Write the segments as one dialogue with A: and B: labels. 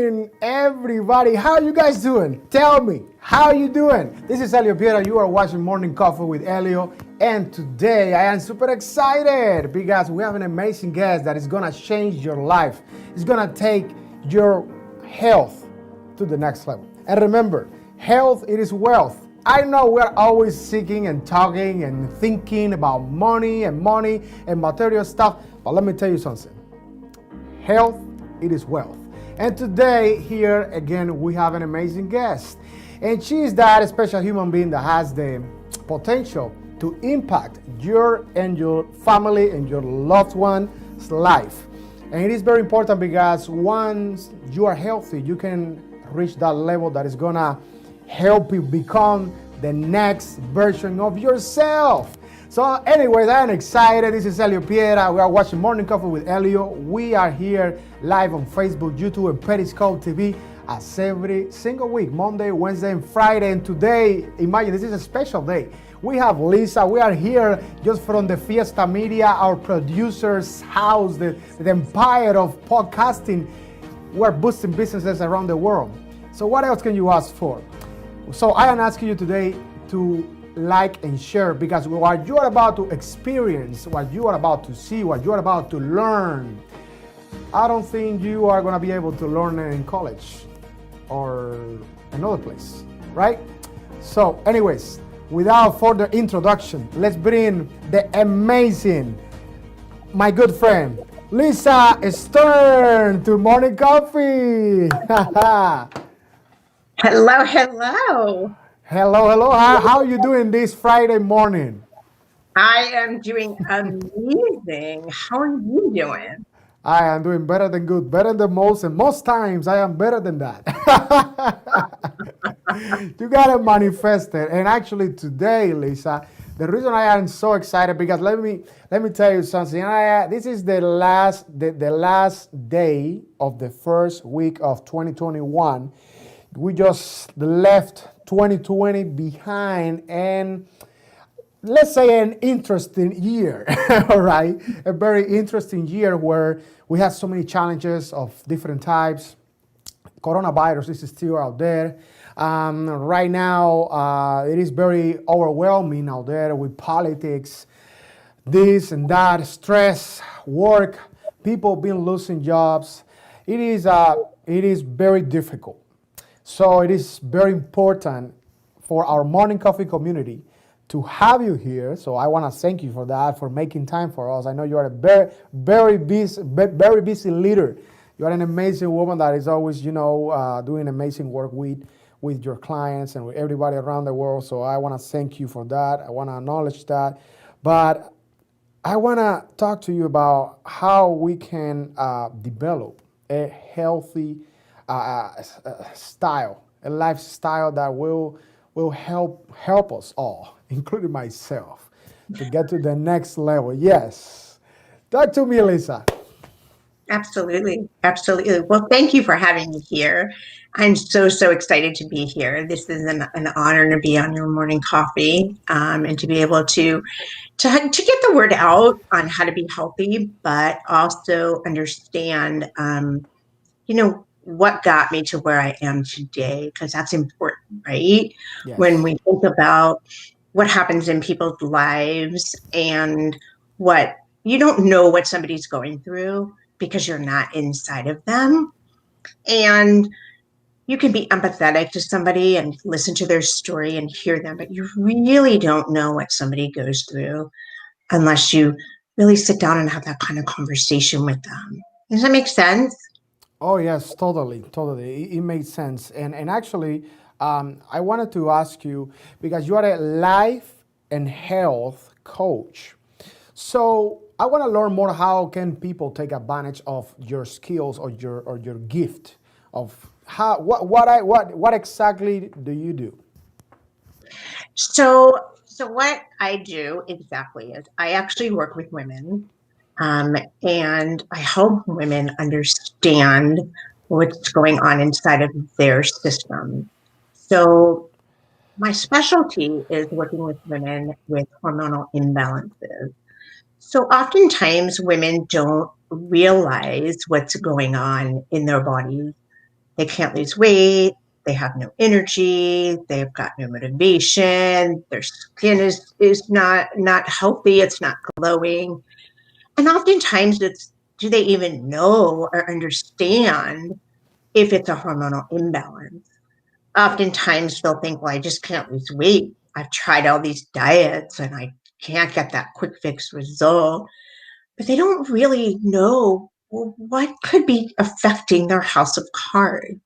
A: morning, everybody. How you guys doing? Tell me, how you doing? This is ELIO. You are watching Morning Coffee with ELIO. And today I am super excited because we have an amazing guest that is going to change your life. It's going to take your health to the next level. And remember, health, it is wealth. I know we're always seeking and talking and thinking about money and material stuff. But let me tell you something. Health, it is wealth. And today, here again, we have an amazing guest. And she is that special human being that has the potential to impact your and your family and your loved one's life. And it is very important because once you are healthy, you can reach that level that is gonna help you become the next version of yourself. So anyways, I am excited. This is ELIO. We are watching Morning Coffee with ELIO. We are here live on Facebook, YouTube, and Periscope TV as every single week, Monday, Wednesday, and Friday. And today, imagine, this is a special day. We have Lisa. We are here just from the Fiesta Media, our producer's house, the empire of podcasting. We're boosting businesses around the world. So what else can you ask for? So I am asking you today to like and share, because what you are about to experience, what you are about to see, what you are about to learn, I don't think you are going to be able to learn it in college or another place, right? So anyways, without further introduction, let's bring the amazing, my good friend, Lisa Stern to Morning Coffee.
B: Hello, hello.
A: Hello. How are you doing this Friday morning?
B: I am doing amazing. How are you doing?
A: I am doing better than good, better than most, and most times I am better than that. You gotta manifest it. And actually today, Lisa, the reason I am so excited, because let me tell you something. This is the last day of the first week of 2021. We just left 2020 behind, and let's say an interesting year, all right? A very interesting year where we had so many challenges of different types. Coronavirus is still out there. Right now, it is very overwhelming out there with politics, this and that, stress, work, people being losing jobs. It is very difficult. So it is very important for our Morning Coffee community to have you here. So I want to thank you for that, for making time for us. I know you are a very busy leader. You are an amazing woman that is always, doing amazing work with your clients and with everybody around the world. So I want to thank you for that. I want to acknowledge that. But I want to talk to you about how we can develop a healthy style, a lifestyle that will help us all, including myself, to get to the next level. Yes. Talk to me, Lisa.
B: Absolutely. Well, thank you for having me here. I'm so excited to be here. This is an honor to be on your morning coffee, and to be able to get the word out on how to be healthy, but also understand, what got me to where I am today, because that's important, right?
A: Yes.
B: When we think about what happens in people's lives and what you don't know what somebody's going through because you're not inside of them. And you can be empathetic to somebody and listen to their story and hear them, but you really don't know what somebody goes through unless you really sit down and have that kind of conversation with them. Does that make sense?
A: Oh yes, totally. It makes sense. And actually, I wanted to ask you, because you are a life and health coach. So I want to learn more. How can people take advantage of your skills or your gift of what exactly do you do?
B: So what I do exactly is I actually work with women, and I help women understand what's going on inside of their system. So my specialty is working with women with hormonal imbalances. So oftentimes women don't realize what's going on in their bodies They can't lose weight. They have no energy. They've got no motivation. Their skin is not healthy. It's not glowing. And oftentimes it's, do they even know or understand if it's a hormonal imbalance? Oftentimes they'll think, well, I just can't lose weight. I've tried all these diets and I can't get that quick fix result. But they don't really know, well, what could be affecting their house of cards.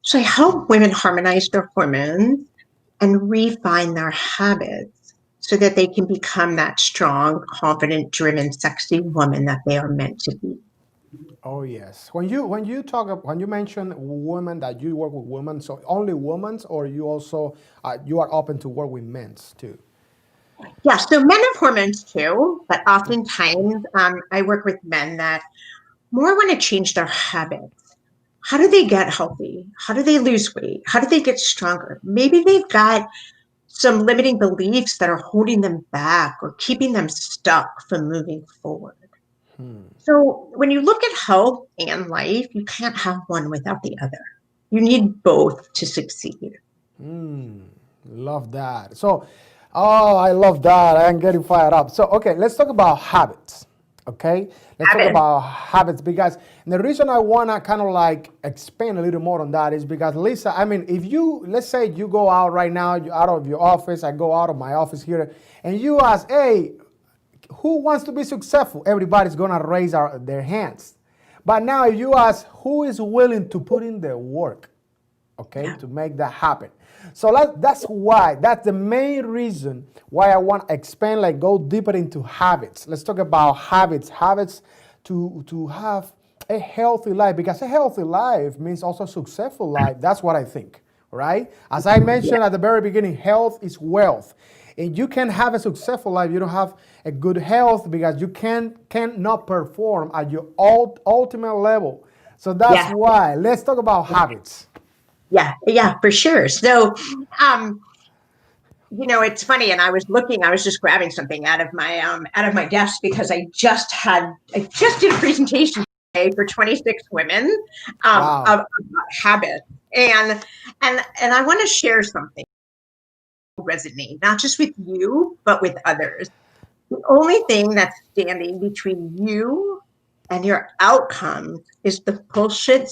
B: So I help women harmonize their hormones and refine their habits so that they can become that strong, confident, driven, sexy woman that they are meant to be.
A: Oh yes. When you mention women that you work with women, so only women's, or you also you are open to work with men's too.
B: Yeah, so men have hormones too, but oftentimes I work with men that more want to change their habits. How do they get healthy? How do they lose weight? How do they get stronger? Maybe they've got some limiting beliefs that are holding them back or keeping them stuck from moving forward. So when you look at health and life, you can't have one without the other. You need both to succeed.
A: Love that. So, oh, I love that. I am getting fired up. So, okay, let's talk about habits. Okay, let's talk
B: Habits.
A: about habits because the reason I wanna kind of like expand a little more on that is because Lisa, I mean, if you let's say you go out right now, you out of your office, I go out of my office here, and you ask, hey, who wants to be successful? Everybody's gonna raise their hands. But now, if you ask, who is willing to put in the work, okay,
B: Yeah.
A: to make that happen? So that's the main reason why I want to expand, like go deeper into habits. Let's talk about habits to have a healthy life, because a healthy life means also a successful life. That's what I think, right? As I mentioned at the very beginning, health is wealth. And you can have a successful life. You don't have a good health because you cannot perform at your ultimate level. So that's
B: Yeah.
A: why. Let's talk about habits.
B: Yeah, for sure. So, um, it's funny, and I was just grabbing something out of my desk because I just did a presentation today for 26 women
A: Wow.
B: of habits, and I want to share something that resonate not just with you but with others. The only thing that's standing between you and your outcomes is the bullshit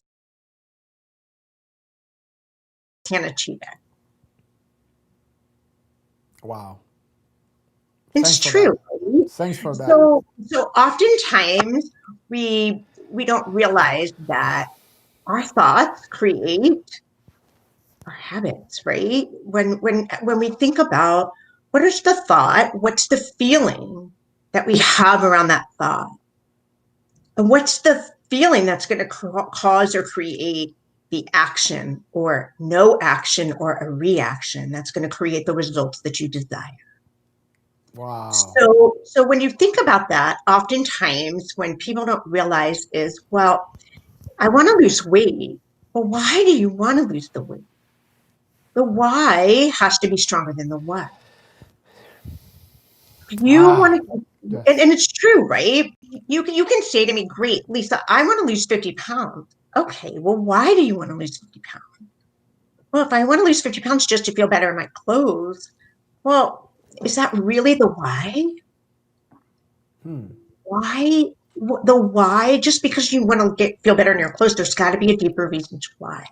B: can't achieve it.
A: Wow.
B: It's
A: Thanks for
B: true,
A: that.
B: right?
A: Thanks for that.
B: So oftentimes we don't realize that our thoughts create our habits, right? When we think about what is the thought, what's the feeling that we have around that thought, and what's the feeling that's going to cause or create the action or no action or a reaction that's going to create the results that you desire.
A: Wow.
B: So when you think about that, oftentimes when people don't realize is, well, I want to lose weight. Well, why do you want to lose the weight? The why has to be stronger than the what. If you want
A: Ah,
B: to,
A: yes.
B: and it's true, right? You can say to me, great, Lisa, I want to lose 50 pounds. Okay, well, why do you want to lose 50 pounds? Well, if I want to lose 50 pounds just to feel better in my clothes, well, is that really the why? Why the why? Just because you want to feel better in your clothes, there's got to be a deeper reason why.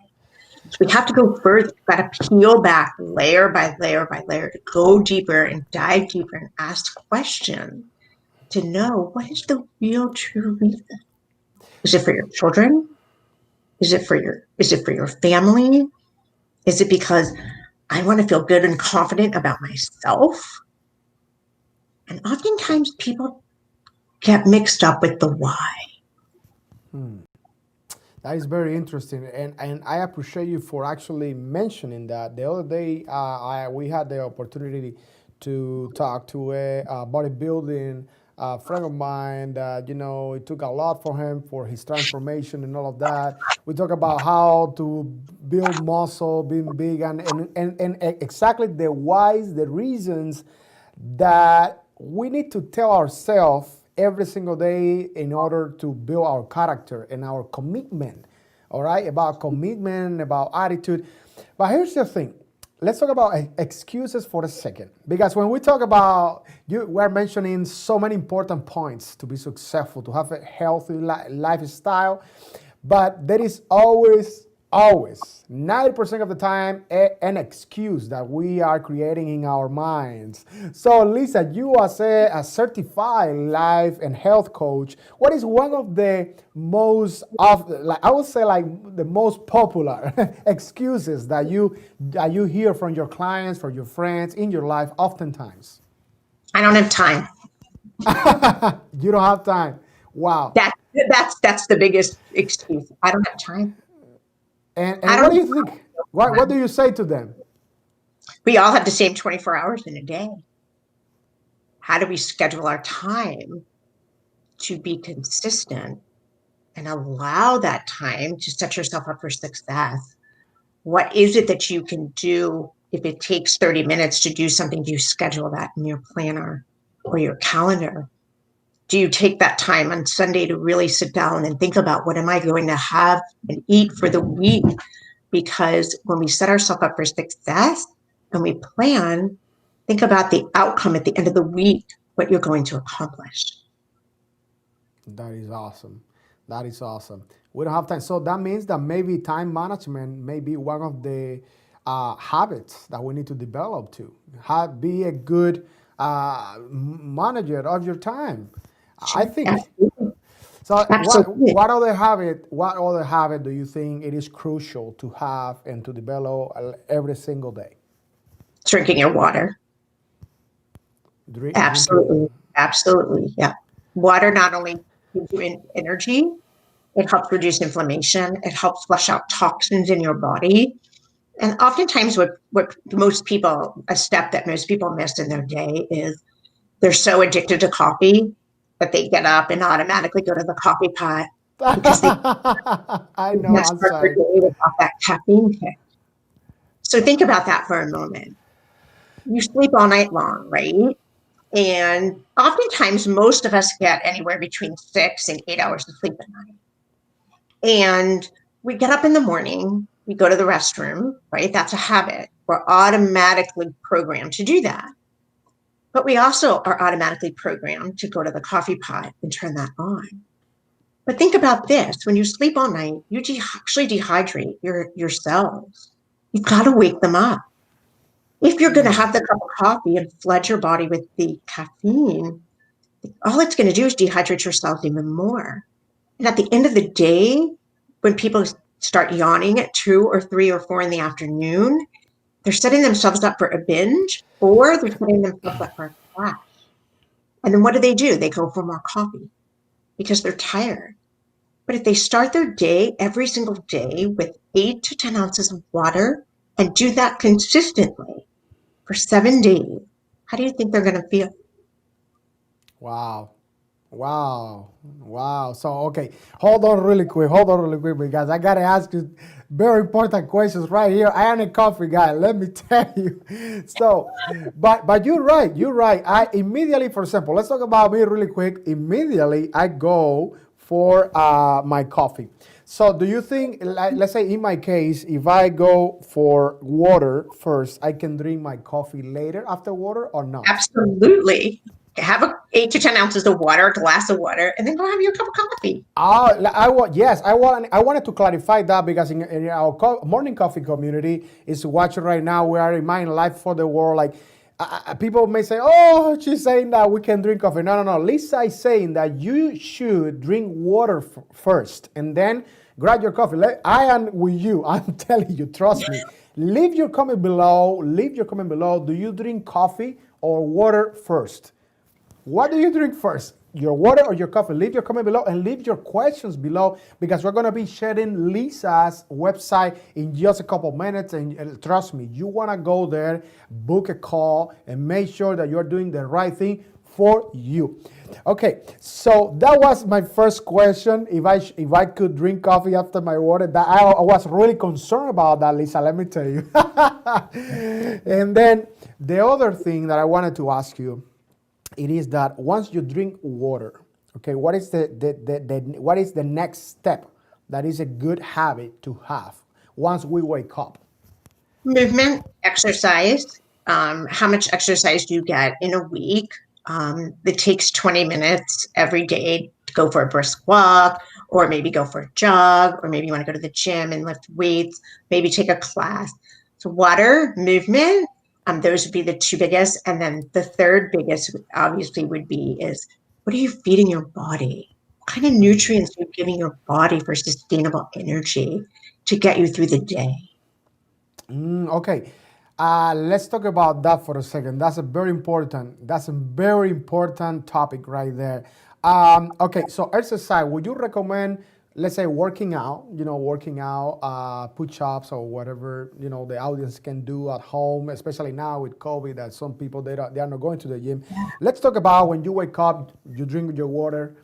B: So we have to go further. We've got to peel back layer by layer by layer to go deeper and dive deeper and ask questions to know what is the real true reason. Is it for your children? Is it for your family? Is it because I want to feel good and confident about myself? And oftentimes people get mixed up with the why.
A: That is very interesting, and I appreciate you for actually mentioning that. The other day, we had the opportunity to talk to a bodybuilding friend of mine that it took a lot for him for his transformation and all of that. We talk about how to build muscle, being big, and exactly the whys, the reasons that we need to tell ourselves every single day in order to build our character and our commitment. all right, about commitment, about attitude. But here's the thing. Let's talk about excuses for a second. Because when we talk about, we're mentioning so many important points to be successful, to have a healthy lifestyle. But there is always, 90% of the time, an excuse that we are creating in our minds. So, Lisa, you as a certified life and health coach, what is one of the most, like I would say, like the most popular excuses that you hear from your clients, from your friends in your life, oftentimes?
B: I don't have time.
A: You don't have time. Wow.
B: That's the biggest excuse. I don't have time. I
A: And what
B: don't
A: do
B: have
A: you think? What do you say to them?
B: We all have the same 24 hours in a day. How do we schedule our time to be consistent and allow that time to set yourself up for success? What is it that you can do if it takes 30 minutes to do something? Do you schedule that in your planner or your calendar? Do you take that time on Sunday to really sit down and think about what am I going to have and eat for the week? Because when we set ourselves up for success and we plan, think about the outcome at the end of the week, what you're going to accomplish.
A: That is awesome. That is awesome. We don't have time. So that means that maybe time management may be one of the habits that we need to develop to be a good manager of your time. I think.
B: Absolutely.
A: So
B: Absolutely.
A: what other habit do you think it is crucial to have and to develop every single day?
B: Drinking your water.
A: Drinking.
B: Absolutely. Absolutely. Yeah. Water not only gives you energy, it helps reduce inflammation, it helps flush out toxins in your body. And oftentimes, what most people, a step that most people miss in their day is they're so addicted to coffee that they get up and automatically go to the coffee pot because they
A: I know.
B: can't
A: I'm
B: start their
A: sorry.
B: day without that caffeine kick. So think about that for a moment. You sleep all night long, right? And oftentimes, most of us get anywhere between 6 and 8 hours of sleep at night. And we get up in the morning, we go to the restroom, right? That's a habit. We're automatically programmed to do that. But we also are automatically programmed to go to the coffee pot and turn that on. But think about this. When you sleep all night, you actually dehydrate your cells. You've got to wake them up. If you're going to have the cup of coffee and flood your body with the caffeine, all it's going to do is dehydrate your cells even more. And at the end of the day, when people start yawning at 2 or 3 or 4 in the afternoon, they're setting themselves up for a binge or they're setting themselves up for a crash. And then what do? They go for more coffee because they're tired. But if they start their day every single day with 8 to 10 ounces of water and do that consistently for 7 days, how do you think they're going to feel?
A: Wow. Wow. So, okay, hold on really quick because I got to ask you very important questions right here. I am a coffee guy, let me tell you. So, but you're right. I immediately, for example, let's talk about me really quick. Immediately, I go for my coffee. So, do you think, like, let's say in my case, if I go for water first, I can drink my coffee later after water or not?
B: Absolutely. Have 8 to 10 ounces of water, a glass of water, and then go have your cup of coffee.
A: Yes, I wanted to clarify that because in our morning coffee community is watching right now. We are reminding life for the world. Like people may say, "Oh, she's saying that we can drink coffee." No. Lisa is saying that you should drink water first and then grab your coffee. I am with you. I'm telling you. Trust me. Leave your comment below. Do you drink coffee or water first? What do you drink first? Your water or your coffee? Leave your comment below and leave your questions below because we're going to be sharing Lisa's website in just a couple minutes. And trust me, you want to go there, book a call, and make sure that you're doing the right thing for you. Okay, so that was my first question. If I could drink coffee after my water, that I was really concerned about that, Lisa. Let me tell you. And then the other thing that I wanted to ask you, it is that once you drink water, okay, what is the next step that is a good habit to have once we wake up?
B: Movement, exercise. How much exercise do you get in a week? It takes 20 minutes every day to go for a brisk walk, or maybe go for a jog, or maybe you want to go to the gym and lift weights, maybe take a class. So water, movement, those would be the two biggest. And then the third biggest obviously would be is, what are you feeding your body? What kind of nutrients are you giving your body for sustainable energy to get you through the day?
A: Okay. Let's talk about that for a second. That's a very important. That's a very important topic right there. Okay, so exercise. Would you recommend, let's say, working out? Working out, push-ups or whatever the audience can do at home, especially now with COVID. That some people they are not going to the gym. Let's talk about when you wake up, you drink your water.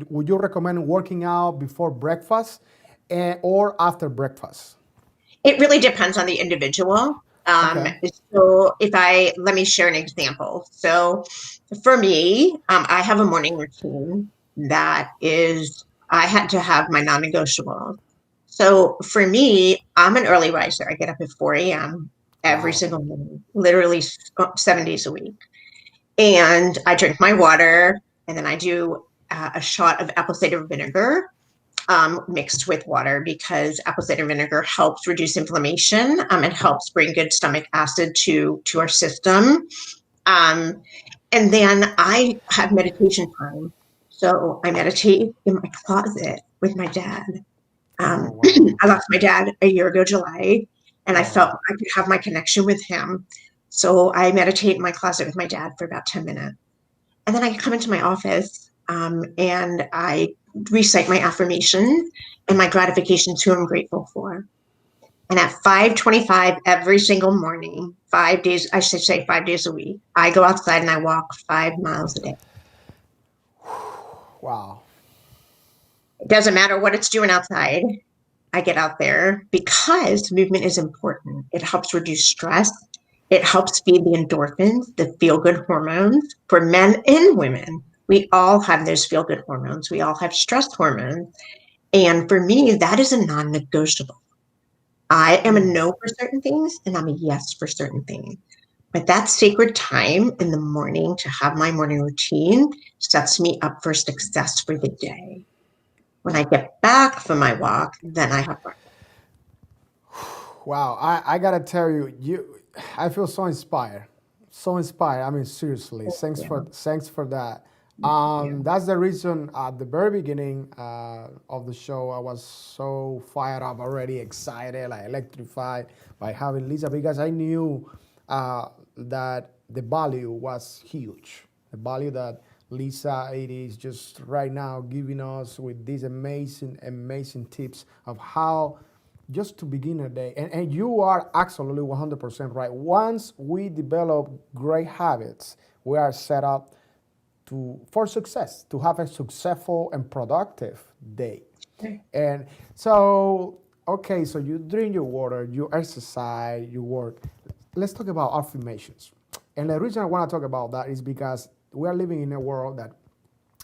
A: Would you recommend working out before breakfast or after breakfast?
B: It really depends on the individual.
A: Okay.
B: So let me share an example. So for me, I have a morning routine that is, I had to have my non-negotiable. So for me, I'm an early riser. I get up at 4 a.m. every
A: Wow.
B: single morning, literally 7 days a week. And I drink my water, and then I do a shot of apple cider vinegar mixed with water, because apple cider vinegar helps reduce inflammation. It helps bring good stomach acid to our system. Um, and then I have meditation time. So I meditate in my closet with my dad.
A: Oh wow.
B: I lost my dad a year ago, July, and I felt
A: Oh.
B: I could have my connection with him. So I meditate in my closet with my dad for about 10 minutes. And then I come into my office, and I recite my affirmations and my gratifications, who I'm grateful for. And at 5:25 every single morning, 5 days, I should say 5 days a week, I go outside and I walk 5 miles a day.
A: Wow.
B: It doesn't matter what it's doing outside. I get out there because movement is important. It helps reduce stress. It helps feed the endorphins, the feel good hormones for men and women. We all have those feel good hormones. We all have stress hormones. And for me, that is a non negotiable. I am a no for certain things and I'm a yes for certain things. But that sacred time in the morning to have my morning routine sets me up for success for the day. When I get back from my walk, then I have breakfast.
A: Wow. I gotta tell you, I feel so inspired. So inspired. I mean, seriously. Thanks for that.
B: Yeah.
A: That's the reason at the very beginning of the show I was so fired up already, excited, like electrified by having Lisa, because I knew that the value was huge. The value that Lisa it is just right now giving us with these amazing, amazing tips of how just to begin a day. And you are absolutely 100% right. Once we develop great habits, we are set up for success, to have a successful and productive day. And so, okay, so you drink your water, you exercise, you work. Let's talk about affirmations. And the reason I want to talk about that is because we are living in a world that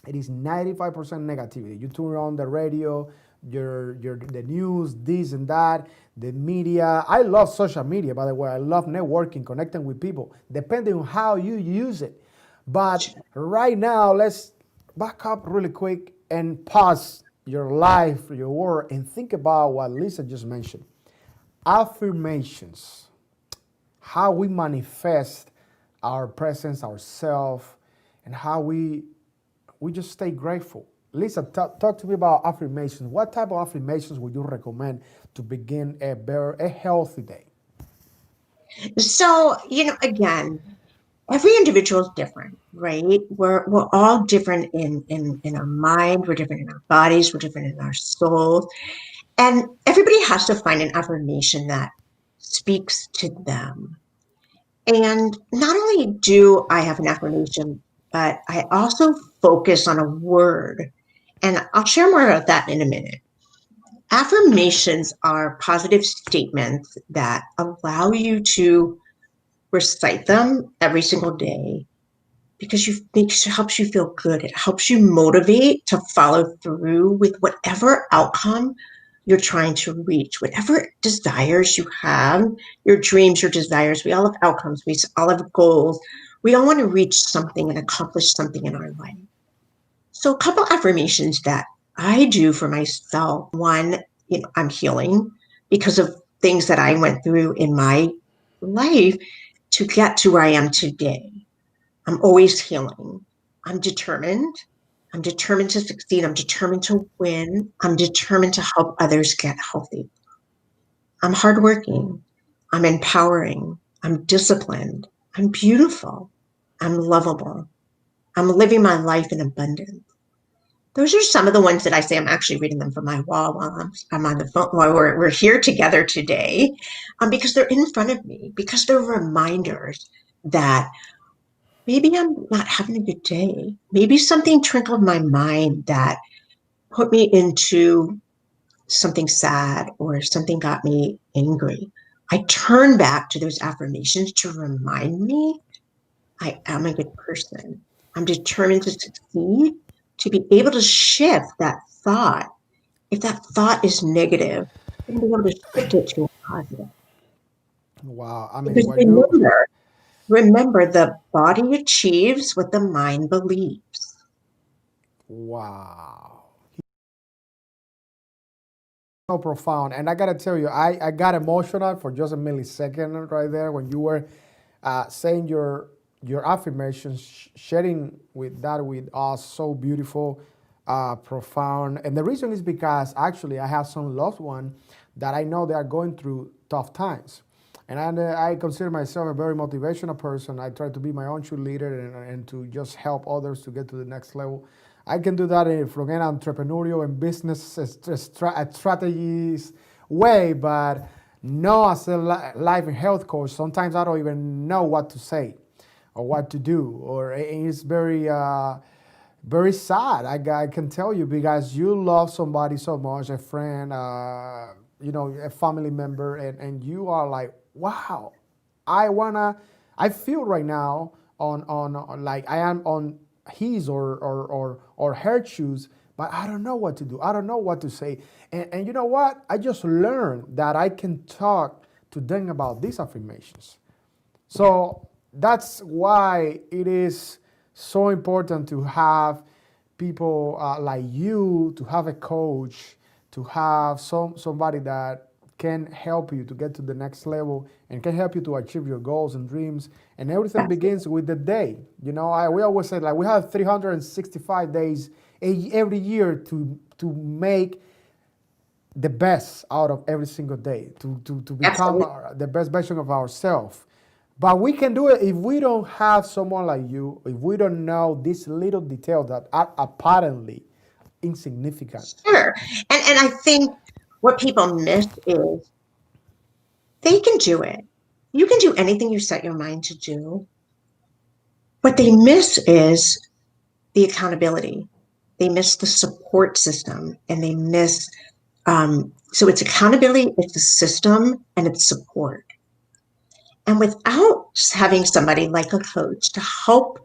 A: it is 95% negativity. You turn on the radio, the news, this and that, the media. I love social media, by the way. I love networking, connecting with people, depending on how you use it. But right now, let's back up really quick and pause your life, your work, and think about what Lisa just mentioned. Affirmations, how we manifest our presence, ourselves, and how we just stay grateful. Lisa, talk to me about affirmations. What type of affirmations would you recommend to begin a healthy day?
B: So, again, every individual is different, right? We're all different in our mind, we're different in our bodies, we're different in our souls. And everybody has to find an affirmation that speaks to them. And not only do I have an affirmation, but I also focus on a word. And I'll share more about that in a minute. Affirmations are positive statements that allow you to recite them every single day because it helps you feel good. It helps you motivate to follow through with whatever outcome you're trying to reach, whatever desires you have, your dreams, your desires. We all have outcomes. We all have goals. We all want to reach something and accomplish something in our life. So a couple affirmations that I do for myself. One, I'm healing because of things that I went through in my life to get to where I am today. I'm always healing. I'm determined. I'm determined to succeed. I'm determined to win. I'm determined to help others get healthy. I'm hardworking. I'm empowering. I'm disciplined. I'm beautiful. I'm lovable. I'm living my life in abundance. Those are some of the ones that I say. I'm actually reading them from my wall while I'm on the phone, while we're here together today, because they're in front of me, because they're reminders that maybe I'm not having a good day. Maybe something trickled my mind that put me into something sad or something got me angry. I turn back to those affirmations to remind me I am a good person. I'm determined to succeed, to be able to shift that thought. If that thought is negative, I'm be able to shift it to a positive.
A: Wow. I mean,
B: Because
A: what you
B: remember, the body achieves what the mind believes.
A: wow. So profound. And I gotta tell you, I got emotional for just a millisecond right there when you were saying your affirmations, sharing with that with us, so beautiful, profound. And the reason is because actually I have some loved one that I know they are going through tough times. And I consider myself a very motivational person. I try to be my own leader and to just help others to get to the next level. I can do that from an entrepreneurial and business strategies way, but no, as a life and health coach, sometimes I don't even know what to say or what to do, or it's very sad. I can tell you because you love somebody so much, a friend, a family member, and you are like, wow, I feel right now on like I am on his or her shoes, but I don't know what to do. I don't know what to say. And you know what? I just learned that I can talk to them about these affirmations. So that's why it is so important to have people like you, to have a coach, to have somebody that can help you to get to the next level and can help you to achieve your goals and dreams. And everything begins with the day. We always say like we have 365 days every year to make the best out of every single day, to become
B: Absolutely.
A: the best version of ourselves. But we can do it if we don't have someone like you, if we don't know these little details that are apparently insignificant.
B: Sure. And I think what people miss is they can do it. You can do anything you set your mind to do. What they miss is the accountability. They miss the support system, and they miss, so it's accountability, it's a system, and it's support. And without having somebody like a coach to help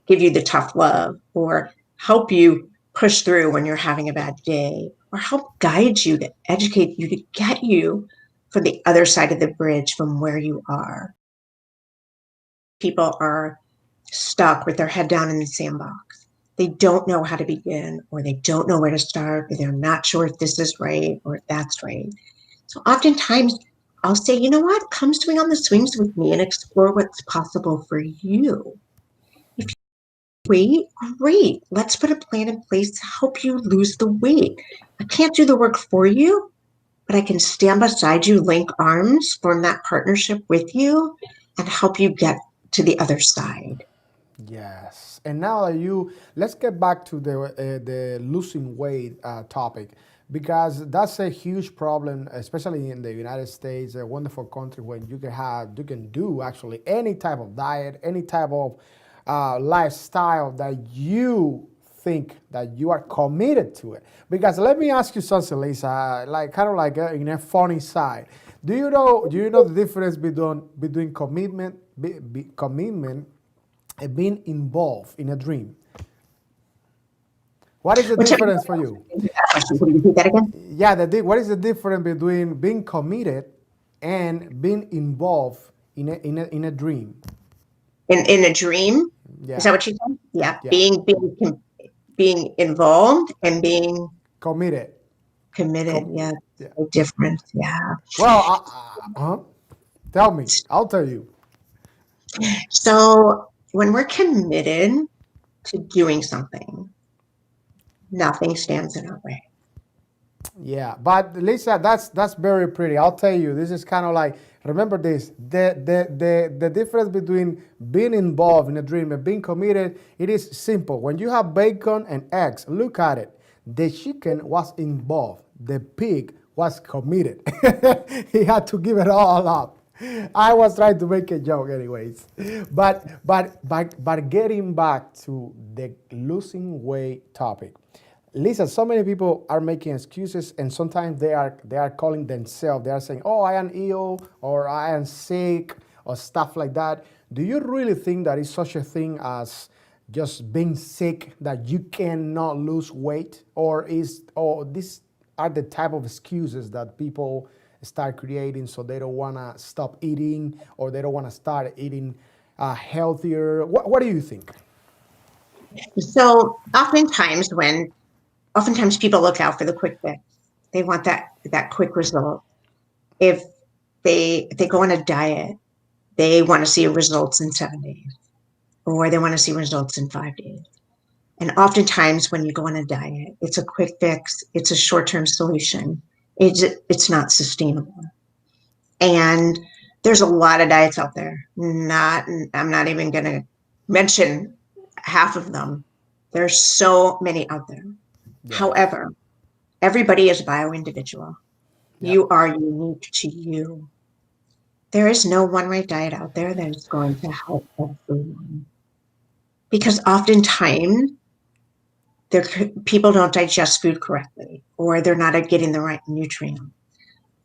B: give you the tough love or help you push through when you're having a bad day or help guide you, to educate you, to get you from the other side of the bridge from where you are, people are stuck with their head down in the sandbox. They don't know how to begin, or they don't know where to start, or they're not sure if this is right or if that's right. So oftentimes I'll say, you know what, come swing on the swings with me and explore what's possible for you. If you weight, great. Let's put a plan in place to help you lose the weight. I can't do the work for you, but I can stand beside you, link arms, form that partnership with you, and help you get to the other side.
A: Yes. And now that let's get back to the losing weight topic, because that's a huge problem, especially in the United States, a wonderful country where you can do actually any type of diet, any type of lifestyle that you think that you are committed to it. Because let me ask you something, Lisa, like kind of like in a funny side. Do you know the difference between commitment being involved in a dream. What is the
B: Which
A: difference for you?
B: question? Can you repeat that again?
A: Yeah, what is the difference between being committed and being involved in a dream?
B: In a dream, is
A: Yeah,
B: that what you said? Yeah,
A: yeah,
B: being involved and being
A: committed.
B: committed.
A: Com-
B: Yeah,
A: yeah.
B: so different. Yeah.
A: Well, tell me. I'll tell you.
B: So when we're committed to doing something, nothing stands in our way.
A: Yeah, but Lisa, that's very pretty. I'll tell you, this is kind of like, remember this: the difference between being involved in a dream and being committed. It is simple. When you have bacon and eggs, look at it. The chicken was involved. The pig was committed. He had to give it all up. I was trying to make a joke, anyways. But getting back to the losing weight topic. Listen, so many people are making excuses, and sometimes they are calling themselves. They are saying, "Oh, I am ill," or "I am sick," or stuff like that. Do you really think that is such a thing as just being sick that you cannot lose weight, or these are the type of excuses that people start creating so they don't want to stop eating or they don't want to start eating healthier? What do you think?
B: So oftentimes people look out for the quick fix. They want that quick result. If they go on a diet, they want to see results in 7 days, or they want to see results in 5 days. And oftentimes when you go on a diet, it's a quick fix, it's a short-term solution. It's not sustainable. And there's a lot of diets out there. I'm not even going to mention half of them. There's so many out there.
A: Yes.
B: However, everybody is bio-individual.
A: Yep.
B: You are unique to you. There is no one right diet out there that is going to help everyone. Because oftentimes people don't digest food correctly, or they're not getting the right nutrients,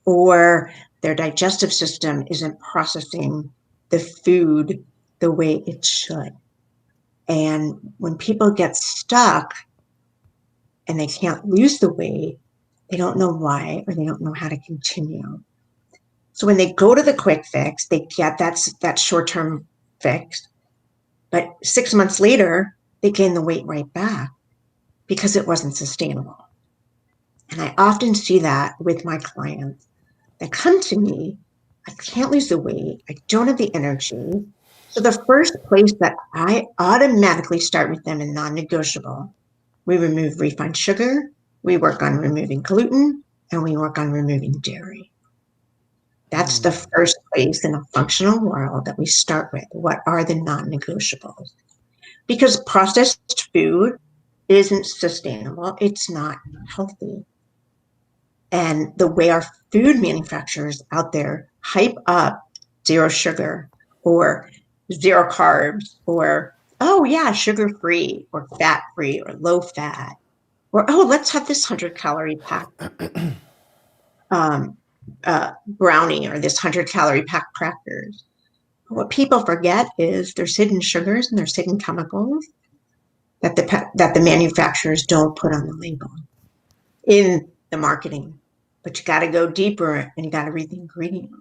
B: or their digestive system isn't processing the food the way it should. And when people get stuck and they can't lose the weight, they don't know why, or they don't know how to continue. So when they go to the quick fix, they get that short-term fix, but 6 months later, they gain the weight right back because it wasn't sustainable. And I often see that with my clients that come to me. I can't lose the weight. I don't have the energy. So the first place that I automatically start with them in non-negotiable, we remove refined sugar, we work on removing gluten, and we work on removing dairy. That's the first place in a functional world that we start with. What are the non-negotiables? Because processed food isn't sustainable. It's not healthy. And the way our food manufacturers out there hype up zero sugar or zero carbs or, oh yeah, sugar free or fat free or low fat, or, oh, let's have this 100-calorie pack um, brownie or this 100-calorie pack crackers. What people forget is there's hidden sugars and there's hidden chemicals that the manufacturers don't put on the label in the marketing. But you got to go deeper and you got to read the ingredients.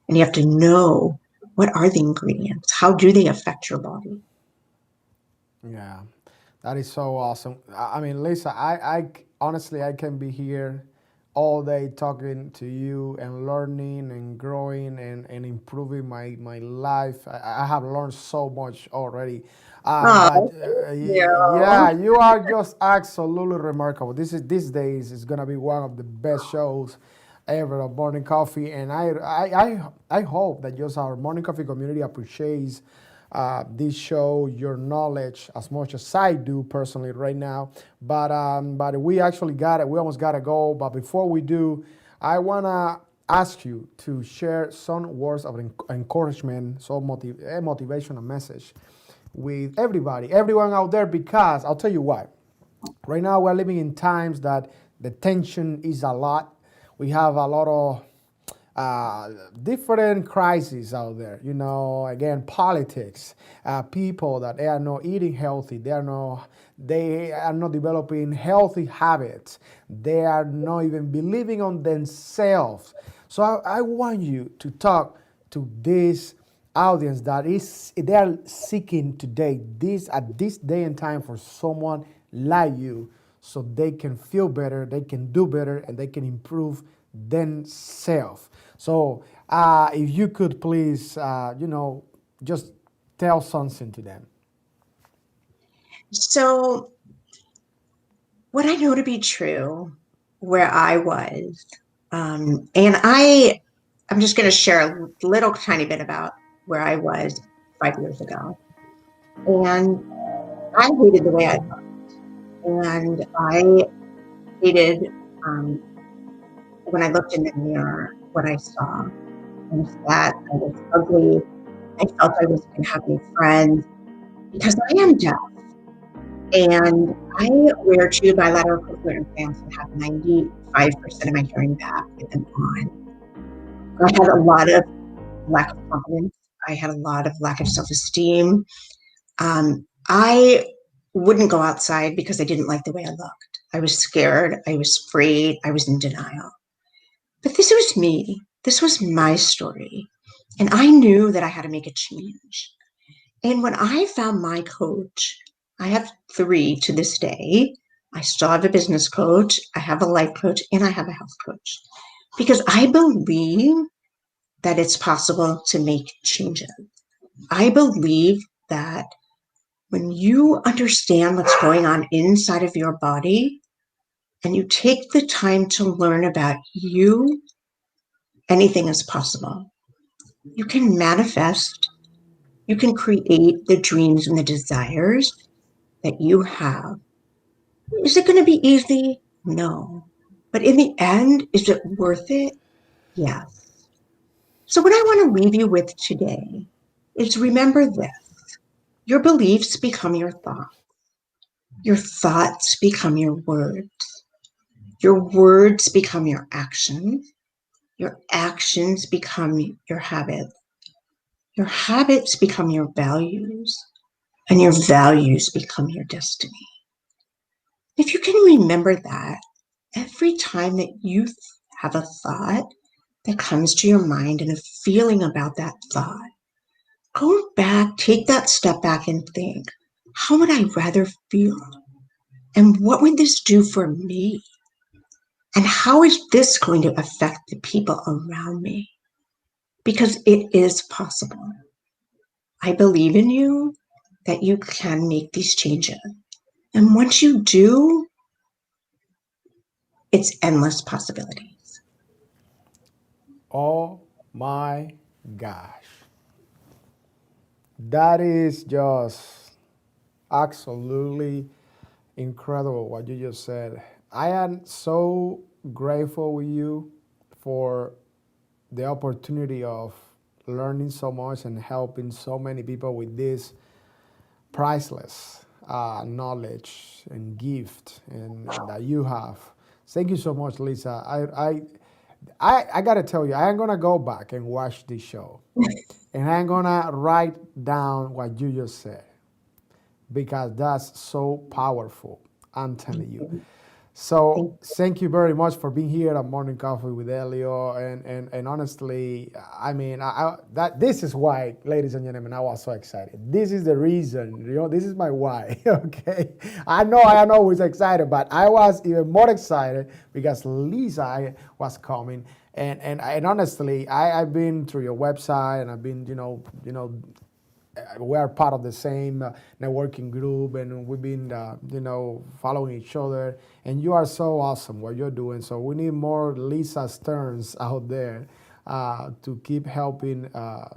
B: And you have to know, what are the ingredients? How do they affect your body?
A: Yeah, that is so awesome. I mean, Lisa, I honestly, I can be here all day talking to you and learning and growing and improving my life. I have learned so much already. But
B: Oh,
A: yeah,
B: yeah.
A: you are just absolutely remarkable. These days is gonna be one of the best shows ever of morning coffee, and I hope that just our morning coffee community appreciates this show, your knowledge as much as I do personally right now. But we actually got it. We almost got to go. But before we do, I wanna ask you to share some words of encouragement, so a motivational message with everybody, everyone out there. Because I'll tell you what, right now we're living in times that the tension is a lot. We have a lot of different crises out there. Again, politics, people that they are not eating healthy, they are not developing healthy habits, they are not even believing on themselves. So I want you to talk to this audience that is they are seeking today, this at this day and time, for someone like you, so they can feel better, they can do better, and they can improve themselves. So if you could please, just tell something to them.
B: So, what I know to be true, where I was, and I'm just going to share a little tiny bit about where I was 5 years ago. And I hated the way I looked. And I hated um, when I looked in the mirror what I saw. I was fat, I was ugly, I felt I wasn't going to have any friends because I am deaf. And I wear two bilateral cochlear implants and have 95% of my hearing back with them on. I had a lot of lack of confidence. I had a lot of lack of self-esteem. I wouldn't go outside because I didn't like the way I looked. I was scared. I was afraid. I was in denial. But this was me. This was my story. And I knew that I had to make a change. And when I found my coach, I have three to this day. I still have a business coach, I have a life coach, and I have a health coach because I believe that it's possible to make changes. I believe that when you understand what's going on inside of your body and you take the time to learn about you, anything is possible. You can manifest, you can create the dreams and the desires that you have. Is it going to be easy? No. But in the end, is it worth it? Yes. So, what I want to leave you with today is remember this: your beliefs become your thoughts become your words become your actions become your habits become your values, and your values become your destiny. If you can remember that, every time that you have a thought that comes to your mind and a feeling about that thought, go back, take that step back and think, how would I rather feel? And what would this do for me? And how is this going to affect the people around me? Because it is possible. I believe in you that you can make these changes. And once you do, it's endless possibilities.
A: Oh my gosh. That is just absolutely incredible what you just said. I am so grateful with you for the opportunity of learning so much and helping so many people with this priceless knowledge and gift and that you have. Thank you so much, Lisa. I gotta tell you, I am gonna go back and watch this show, and I'm gonna write down what you just said because that's so powerful. I'm telling you. So thank you very much for being here at Morning Coffee with Elio. And honestly, I mean, that this is why, ladies and gentlemen, I was so excited. This is the reason, this is my why. Okay, I know I am always excited, but I was even more excited because Lisa was coming. And honestly, I've been through your website, and I've been, we are part of the same networking group, and we've been following each other, and you are so awesome what you're doing. So we need more Lisa Stearns out there to keep helping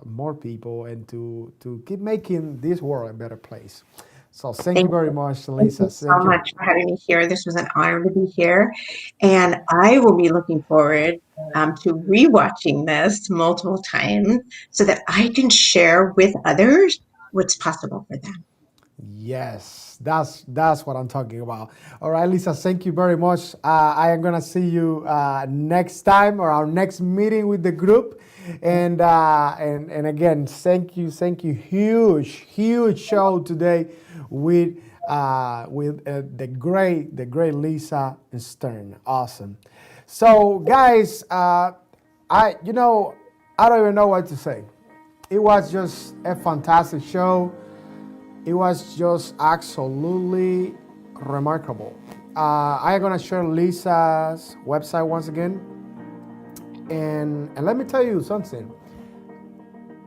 A: more people and to keep making this world a better place. So thank you very much,
B: Thank
A: Lisa.
B: you so
A: Thank you.
B: much for having me here. This was an honor to be here. And I will be looking forward to rewatching this multiple times so that I can share with others what's possible for them.
A: Yes, that's what I'm talking about. All right, Lisa, thank you very much. I am gonna see you next time or our next meeting with the group. And again, thank you. Huge show today with the great Lisa Stern. Awesome. So guys, I don't even know what to say. It was just a fantastic show. It was just absolutely remarkable. I'm gonna share Lisa's website once again, and let me tell you something.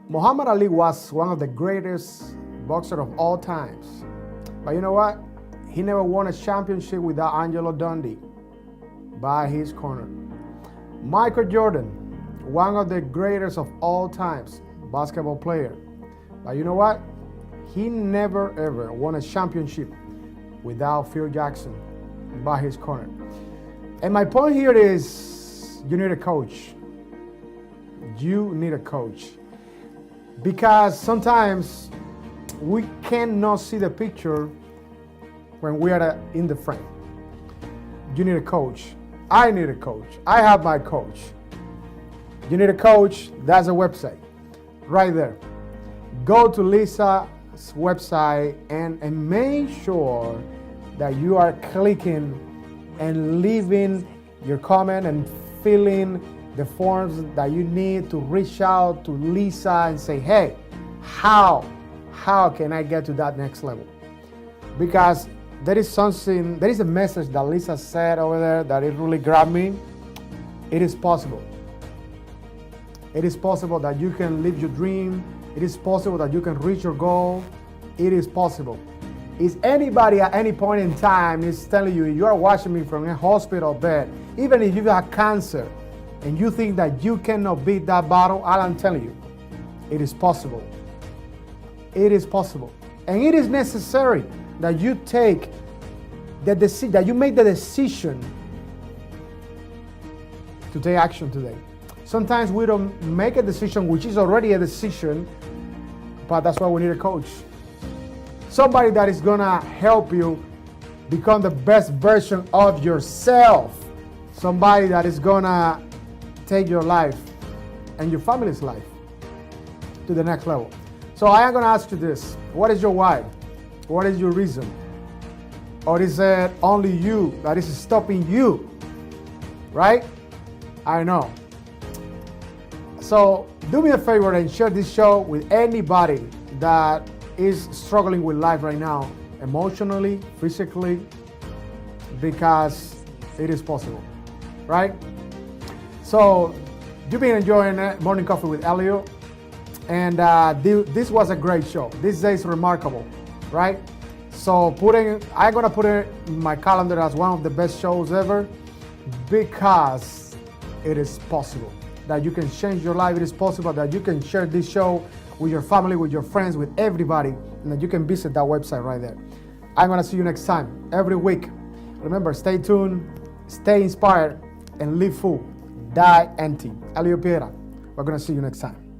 A: Muhammad Ali was one of the greatest boxers of all times, but you know what? He never won a championship without Angelo Dundee by his corner. Michael Jordan, one of the greatest of all times, basketball player, but you know what? He never ever won a championship without Phil Jackson by his corner. And my point here is you need a coach. You need a coach. Because sometimes we cannot see the picture when we are in the frame. You need a coach. I need a coach. I have my coach. You need a coach, that's a website right there. Go to Lisa's website and make sure that you are clicking and leaving your comment and filling the forms that you need to reach out to Lisa and say, hey, how can I get to that next level? Because there is a message that Lisa said over there that it really grabbed me. It is possible. It is possible that you can live your dream. It is possible that you can reach your goal. It is possible. Is anybody at any point in time is telling you, you are watching me from a hospital bed, even if you have cancer, and you think that you cannot beat that battle, all I'm telling you, it is possible. It is possible. And it is necessary that you take that you make the decision to take action today. Sometimes we don't make a decision, which is already a decision, but that's why we need a coach. Somebody that is gonna help you become the best version of yourself. Somebody that is gonna take your life and your family's life to the next level. So I am gonna ask you this. What is your why? What is your reason? Or is it only you that is stopping you? Right? I know. So do me a favor and share this show with anybody that is struggling with life right now, emotionally, physically, because it is possible, right? So you've been enjoying Morning Coffee with ELIO, and this was a great show. This day is remarkable, right? So I'm gonna put it in my calendar as one of the best shows ever, because it is possible that you can change your life. It is possible that you can share this show with your family, with your friends, with everybody, and that you can visit that website right there. I'm gonna see you next time, every week. Remember, stay tuned, stay inspired, and live full, die empty. Elio Piera. We're gonna see you next time.